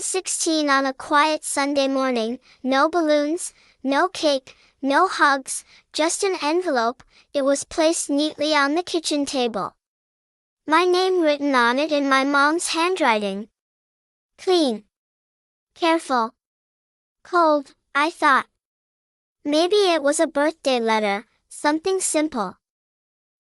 16 on a quiet Sunday morning, no balloons, no cake, no hugs, just an envelope. It was placed neatly on the kitchen table. My name written on it in my mom's handwriting. Clean. Careful. Cold, I thought. Maybe it was a birthday letter, something simple.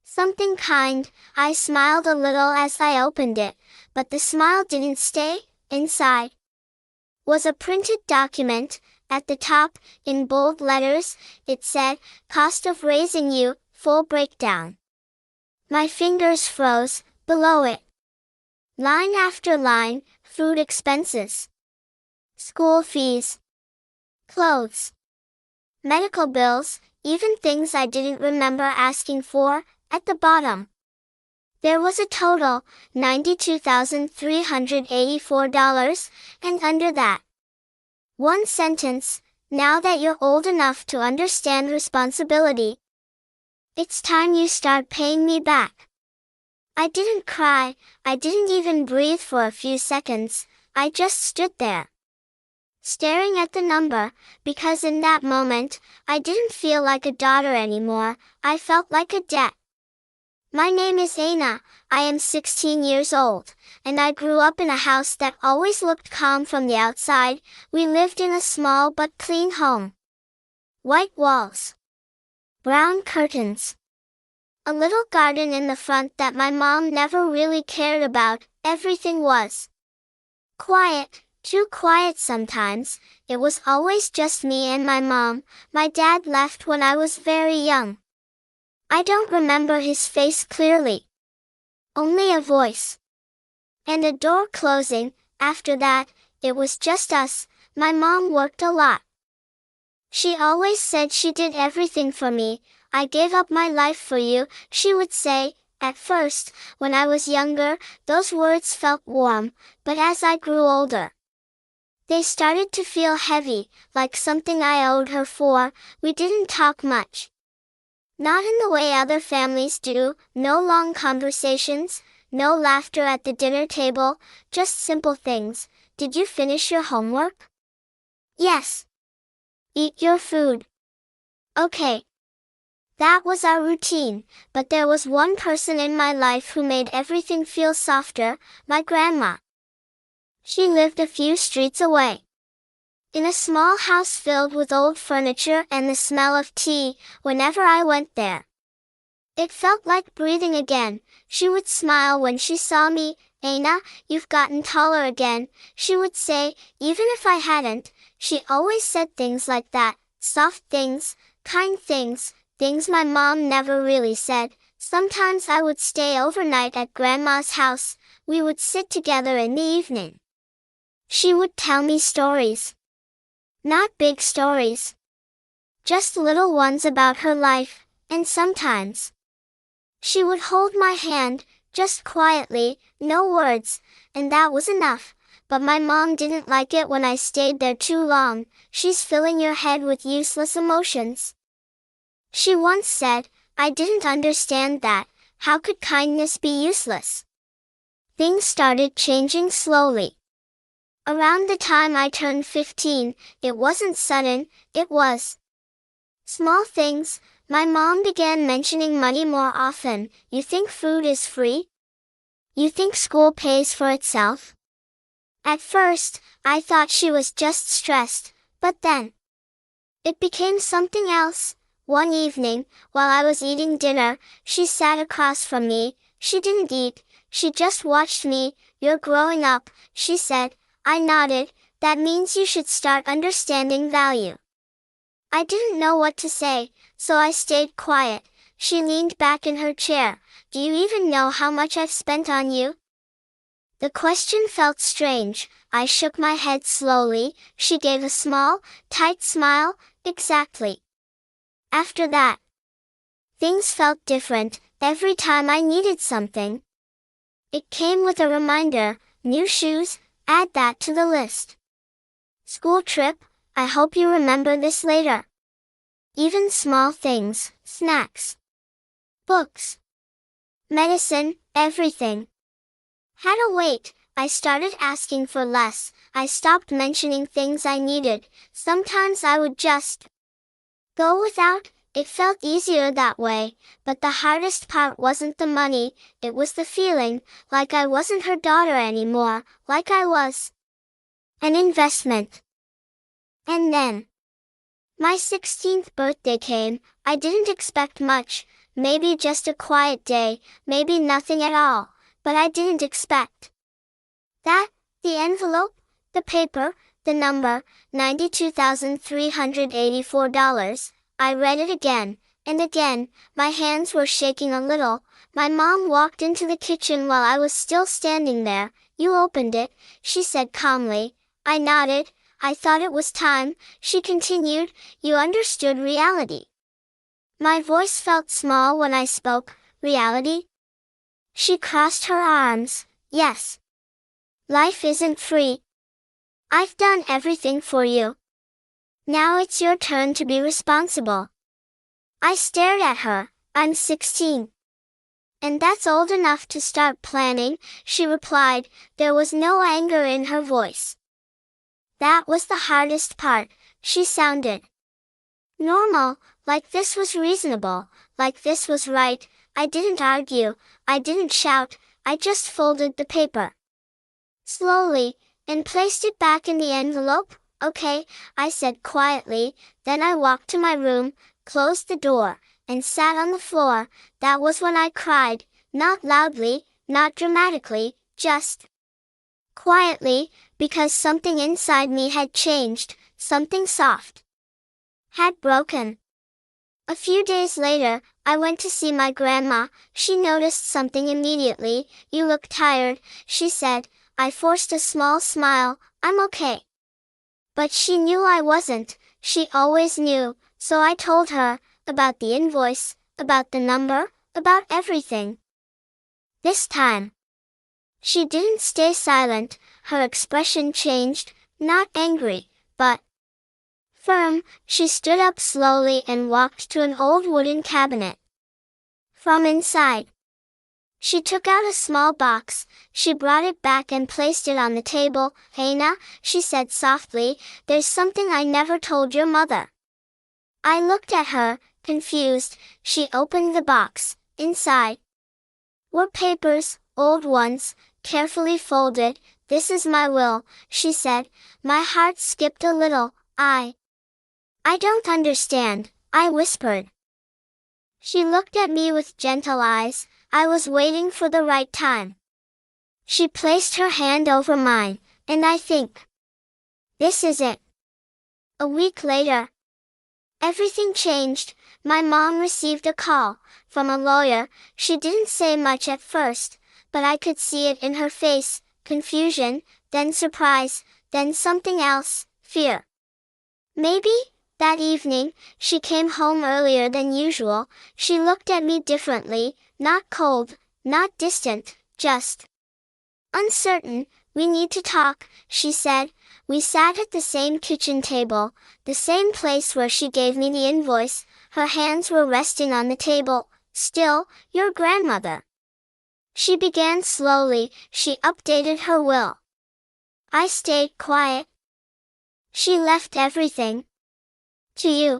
Something kind. I smiled a little as I opened it, but the smile didn't stay. Inside was a printed document. At the top, in bold letters, it said, "Cost of raising you, full breakdown." My fingers froze. Below it, line after line, food expenses, school fees, clothes, medical bills, even things I didn't remember asking for. At the bottom, there was a total, $92,384, and under that, one sentence, "Now that you're old enough to understand responsibility, it's time you start paying me back." I didn't cry, I didn't even breathe for a few seconds. I just stood there, staring at the number, because in that moment, I didn't feel like a daughter anymore, I felt like a debt. My name is Anna, I am 16 years old, and I grew up in a house that always looked calm from the outside. We lived in a small but clean home. White walls, brown curtains, a little garden in the front that my mom never really cared about. Everything was quiet, too quiet sometimes. It was always just me and my mom. My dad left when I was very young. I don't remember his face clearly. Only a voice. And a door closing. After that, it was just us. My mom worked a lot. She always said she did everything for me. "I gave up my life for you," she would say. At first, when I was younger, those words felt warm, but as I grew older, they started to feel heavy, like something I owed her for. We didn't talk much. Not in the way other families do, no long conversations, no laughter at the dinner table, just simple things. "Did you finish your homework?" "Yes." "Eat your food." "Okay." That was our routine, but there was one person in my life who made everything feel softer, my grandma. She lived a few streets away, in a small house filled with old furniture and the smell of tea. Whenever I went there, it felt like breathing again. She would smile when she saw me. "Anna, you've gotten taller again," she would say. Even if I hadn't, she always said things like that, soft things, kind things, things my mom never really said. Sometimes I would stay overnight at Grandma's house. We would sit together in the evening. She would tell me stories. Not big stories, just little ones about her life, and sometimes she would hold my hand, just quietly, no words, and that was enough. But my mom didn't like it when I stayed there too long. "She's filling your head with useless emotions," she once said. I didn't understand that. How could kindness be useless? Things started changing slowly. Around the time I turned 15, it wasn't sudden, it was small things. My mom began mentioning money more often. "You think food is free? You think school pays for itself?" At first, I thought she was just stressed, but then it became something else. One evening, while I was eating dinner, she sat across from me. She didn't eat, she just watched me. "You're growing up," she said. I nodded. "That means you should start understanding value." I didn't know what to say, so I stayed quiet. She leaned back in her chair. "Do you even know how much I've spent on you?" The question felt strange. I shook my head slowly. She gave a small, tight smile. "Exactly." After that, things felt different. Every time I needed something, it came with a reminder. New shoes, add that to the list. School trip, I hope you remember this later. Even small things, snacks, books, medicine, everything had a weight. I started asking for less. I stopped mentioning things I needed. Sometimes I would just go without. It felt easier that way, but the hardest part wasn't the money, it was the feeling, like I wasn't her daughter anymore, like I was an investment. And then, my 16th birthday came. I didn't expect much, maybe just a quiet day, maybe nothing at all, but I didn't expect that. The envelope, the paper, the number, $92,384. I read it again, and again. My hands were shaking a little. My mom walked into the kitchen while I was still standing there. "You opened it," she said calmly. I nodded. "I thought it was time," she continued. "You understood reality." My voice felt small when I spoke. "Reality?" She crossed her arms. "Yes. Life isn't free. I've done everything for you. Now it's your turn to be responsible." I stared at her. "I'm 16. And that's old enough to start planning," she replied. There was no anger in her voice. That was the hardest part. She sounded normal, like this was reasonable, like this was right. I didn't argue, I didn't shout, I just folded the paper slowly, and placed it back in the envelope. "Okay," I said quietly. Then I walked to my room, closed the door, and sat on the floor. That was when I cried, not loudly, not dramatically, just quietly, because something inside me had changed, something soft had broken. A few days later, I went to see my grandma. She noticed something immediately. "You look tired," she said. I forced a small smile. "I'm okay." But she knew I wasn't. She always knew, so I told her about the invoice, about the number, about everything. This time, she didn't stay silent. Her expression changed, not angry, but firm. She stood up slowly and walked to an old wooden cabinet. From inside, she took out a small box. She brought it back and placed it on the table. "Hannah," she said softly, "there's something I never told your mother." I looked at her, confused. She opened the box. Inside were papers, old ones, carefully folded. "This is my will," she said. My heart skipped a little. I don't understand," I whispered. She looked at me with gentle eyes. I was waiting for the right time. She placed her hand over mine, and I think, this is it. A week later, everything changed. My mom received a call from a lawyer. She didn't say much at first, but I could see it in her face. Confusion, then surprise, then something else, fear. Maybe. That evening, she came home earlier than usual. She looked at me differently, not cold, not distant, just uncertain. "We need to talk," she said. We sat at the same kitchen table, the same place where she gave me the invoice. Her hands were resting on the table. "Still, your grandmother," she began slowly. "She updated her will." I stayed quiet. "She left everything to you."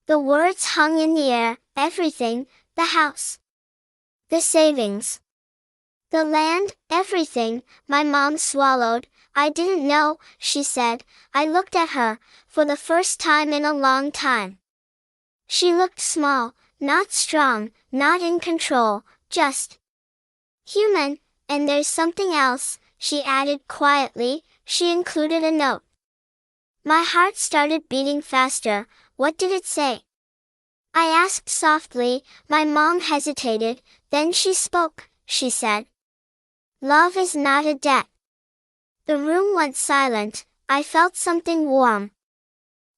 The words hung in the air. Everything, the house, the savings, the land, everything. My mom swallowed. "I didn't know," she said. I looked at her, for the first time in a long time. She looked small, not strong, not in control, just human. "And there's something else," she added quietly. She included a note. My heart started beating faster. "What did it say?" I asked softly. My mom hesitated, then she spoke. She said, "Love is not a debt." The room went silent. I felt something warm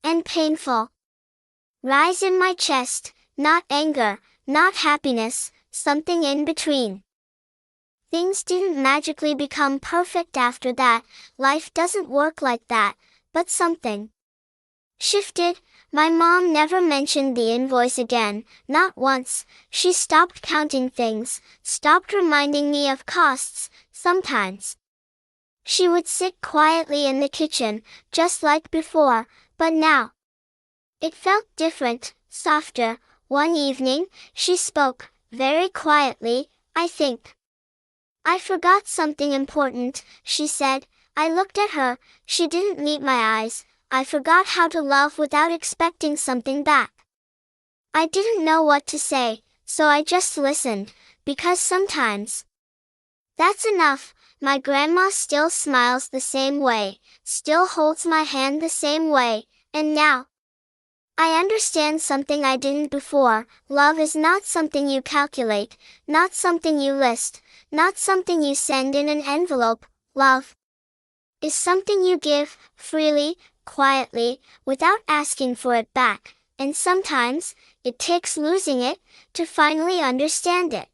and painful rise in my chest, not anger, not happiness, something in between. Things didn't magically become perfect after that. Life doesn't work like that. But something shifted. My mom never mentioned the invoice again, not once. She stopped counting things, stopped reminding me of costs. Sometimes She would sit quietly in the kitchen, just like before, but now it felt different, softer. One evening, she spoke, very quietly. "I think I forgot something important," she said. I looked at her. She didn't meet my eyes. "I forgot how to love without expecting something back." I didn't know what to say, so I just listened, because sometimes that's enough. My grandma still smiles the same way, still holds my hand the same way, and now I understand something I didn't before. Love is not something you calculate, not something you list, not something you send in an envelope. Love is something you give, freely, quietly, without asking for it back. And sometimes, it takes losing it, to finally understand it.